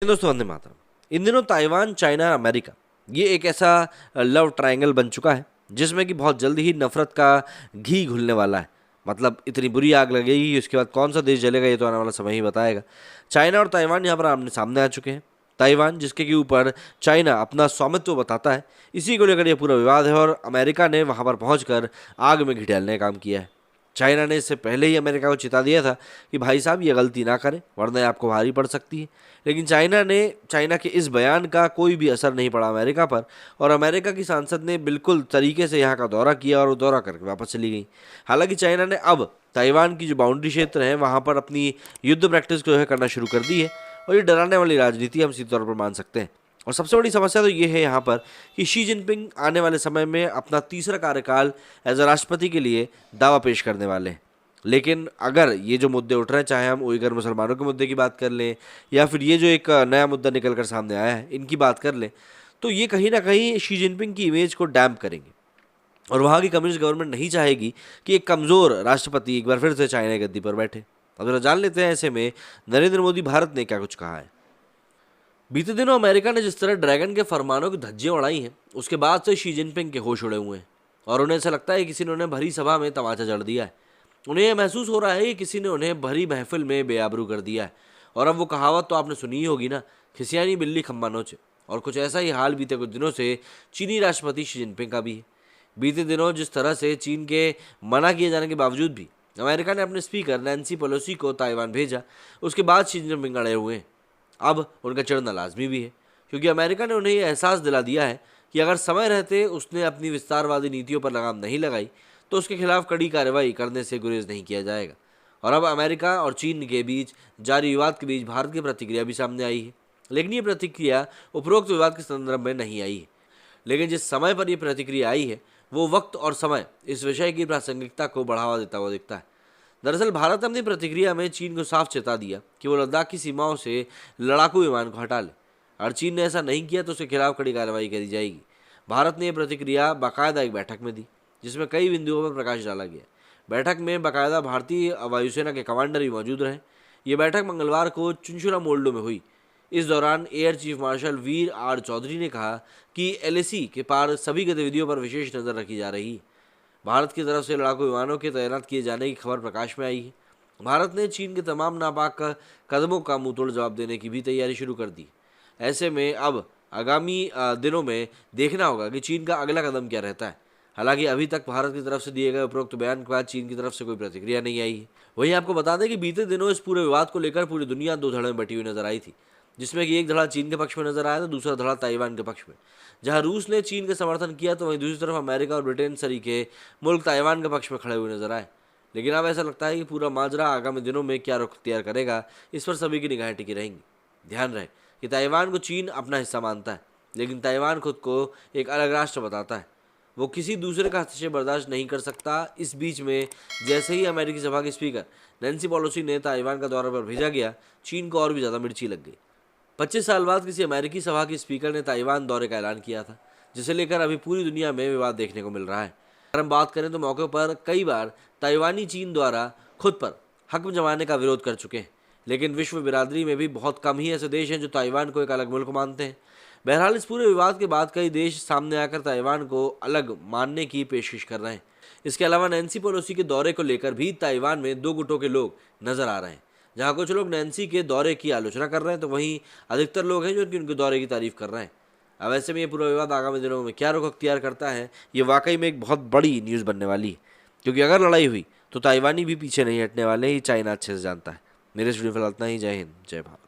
दोस्तों, वंदे मातरम। इन दिनों Taiwan, China और अमेरिका ये एक ऐसा लव ट्रायंगल बन चुका है जिसमें कि बहुत जल्दी ही नफरत का घी घुलने वाला है। मतलब इतनी बुरी आग लगेगी, उसके बाद कौन सा देश जलेगा ये तो आने वाला समय ही बताएगा। चाइना और ताइवान यहाँ पर आमने सामने आ चुके हैं। ताइवान जिसके के ऊपर चाइना अपना स्वामित्व बताता है, इसी को लेकर यह पूरा विवाद है और अमेरिका ने वहाँ पर पहुँच आग में घी डालने का काम किया है। चाइना ने इससे पहले ही अमेरिका को चिता दिया था कि भाई साहब ये गलती ना करें वरना ये आपको भारी पड़ सकती है। लेकिन चाइना के इस बयान का कोई भी असर नहीं पड़ा अमेरिका पर, और अमेरिका की सांसद ने बिल्कुल तरीके से यहाँ का दौरा किया और वो दौरा करके वापस चली गई। हालांकि चाइना ने अब ताइवान की जो बाउंड्री क्षेत्र है वहाँ पर अपनी युद्ध प्रैक्टिस जो है करना शुरू कर दी है, और ये डराने वाली राजनीति हम सीधे तौर पर मान सकते हैं। और सबसे बड़ी समस्या तो ये है यहाँ पर कि शी जिनपिंग आने वाले समय में अपना तीसरा कार्यकाल एज अ राष्ट्रपति के लिए दावा पेश करने वाले हैं। लेकिन अगर ये जो मुद्दे उठ रहे हैं, चाहे हम उइगर मुसलमानों के मुद्दे की बात कर लें या फिर ये जो एक नया मुद्दा निकल कर सामने आया है इनकी बात कर लें, तो ये कहीं ना कहीं शी जिनपिंग की इमेज को डैम्प करेंगे। और वहाँ की कम्युनिस्ट गवर्नमेंट नहीं चाहेगी कि एक कमज़ोर राष्ट्रपति एक बार फिर से चाइना की गद्दी पर बैठे। अब जरा जान लेते हैं ऐसे में नरेंद्र मोदी भारत ने क्या कुछ कहा है। बीते दिनों अमेरिका ने जिस तरह ड्रैगन के फरमानों की धज्जियां उड़ाई हैं, उसके बाद से शी जिनपिंग के होश उड़े हुए हैं और उन्हें ऐसा लगता है कि किसी ने उन्हें भरी सभा में तमाचा जड़ दिया है। उन्हें यह महसूस हो रहा है कि किसी ने उन्हें भरी महफिल में बेआबरू कर दिया है। और अब वो कहावत तो आपने सुनी ही होगी ना, खिसियानी बिल्ली खम्बा नोचे। और कुछ ऐसा ही हाल बीते कुछ दिनों से चीनी राष्ट्रपति शी जिनपिंग का भी है। बीते दिनों जिस तरह से चीन के मना किए जाने के बावजूद भी अमेरिका ने अपने स्पीकर नैन्सी पेलोसी को ताइवान भेजा, उसके बाद शी जिनपिंग अड़े हुए हैं। अब उनका चढ़ना लाजमी भी है, क्योंकि अमेरिका ने उन्हें यह एहसास दिला दिया है कि अगर समय रहते उसने अपनी विस्तारवादी नीतियों पर लगाम नहीं लगाई तो उसके खिलाफ कड़ी कार्रवाई करने से गुरेज नहीं किया जाएगा। और अब अमेरिका और चीन के बीच जारी विवाद के बीच भारत की प्रतिक्रिया भी सामने आई है। लेकिन ये प्रतिक्रिया उपरोक्त विवाद के संदर्भ में नहीं आई है। लेकिन जिस समय पर यह प्रतिक्रिया आई है वो वक्त और समय इस विषय की प्रासंगिकता को बढ़ावा देता हुआ दिखता है। दरअसल भारत ने अपनी प्रतिक्रिया में चीन को साफ चेता दिया कि वो लद्दाख की सीमाओं से लड़ाकू विमान को हटा ले। और चीन ने ऐसा नहीं किया तो उसके खिलाफ कड़ी कार्रवाई करी जाएगी। भारत ने यह प्रतिक्रिया बाकायदा एक बैठक में दी जिसमें कई बिंदुओं पर प्रकाश डाला गया। बैठक में बाकायदा भारतीय वायुसेना के कमांडर भी मौजूद रहे। ये बैठक मंगलवार को चुनचुरा मोल्डो में हुई। इस दौरान air chief marshal V R Chaudhari ने कहा कि एलएसी के पार सभी गतिविधियों पर विशेष नज़र रखी जा रही है। भारत की तरफ से लड़ाकू विमानों के तैनात किए जाने की खबर प्रकाश में आई है। भारत ने चीन के तमाम नापाक कदमों का मुंहतोड़ जवाब देने की भी तैयारी शुरू कर दी। ऐसे में अब आगामी दिनों में देखना होगा कि चीन का अगला कदम क्या रहता है। हालांकि अभी तक भारत की तरफ से दिए गए उपरोक्त बयान के बाद चीन की तरफ से कोई प्रतिक्रिया नहीं आई है। वहीं आपको बता दें कि बीते दिनों इस पूरे विवाद को लेकर पूरी दुनिया दो धड़े में बटी हुई नजर आई थी, जिसमें कि एक धड़ा चीन के पक्ष में नजर आया तो दूसरा धड़ा ताइवान के पक्ष में। जहां रूस ने चीन का समर्थन किया तो वहीं दूसरी तरफ अमेरिका और ब्रिटेन सरीके मुल्क ताइवान के पक्ष में खड़े हुए नजर आए। लेकिन अब ऐसा लगता है कि पूरा माजरा आगामी दिनों में क्या रुख अख्तियार करेगा, इस पर सभी की निगाहें टिकी रहेंगी। ध्यान रहे कि ताइवान को चीन अपना हिस्सा मानता है, लेकिन ताइवान खुद को एक अलग राष्ट्र बताता है। वो किसी दूसरे का हस्तक्षेप बर्दाश्त नहीं कर सकता। इस बीच में जैसे ही अमेरिकी सभा के स्पीकर नैन्सी पेलोसी ने ताइवान का दौरा पर भेजा गया, चीन को और भी ज़्यादा मिर्ची लग गई। 25 साल बाद किसी अमेरिकी सभा के स्पीकर ने ताइवान दौरे का ऐलान किया था, जिसे लेकर अभी पूरी दुनिया में विवाद देखने को मिल रहा है। अगर हम बात करें तो मौके पर कई बार ताइवानी चीन द्वारा खुद पर हक जमाने का विरोध कर चुके हैं, लेकिन विश्व बिरादरी में भी बहुत कम ही ऐसे देश हैं जो ताइवान को एक अलग मुल्क मानते हैं। बहरहाल इस पूरे विवाद के बाद कई देश सामने आकर ताइवान को अलग मानने की पेशकश कर रहे हैं। इसके अलावा नैन्सी पेलोसी के दौरे को लेकर भी ताइवान में दो गुटों के लोग नजर आ रहे हैं। जहां कुछ लोग नैन्सी के दौरे की आलोचना कर रहे हैं तो वहीं अधिकतर लोग हैं जो उनके दौरे की तारीफ कर रहे हैं। अब ऐसे में ये पूरा विवाद आगामी दिनों में क्या रुख अख्तियार करता है, ये वाकई में एक बहुत बड़ी न्यूज़ बनने वाली है, क्योंकि अगर लड़ाई हुई तो ताइवानी भी पीछे नहीं हटने वाले, ही चाइना अच्छे से जानता है। मेरे स्टूडियो फिलहाल इतना ही। जय हिंद, जय भारत।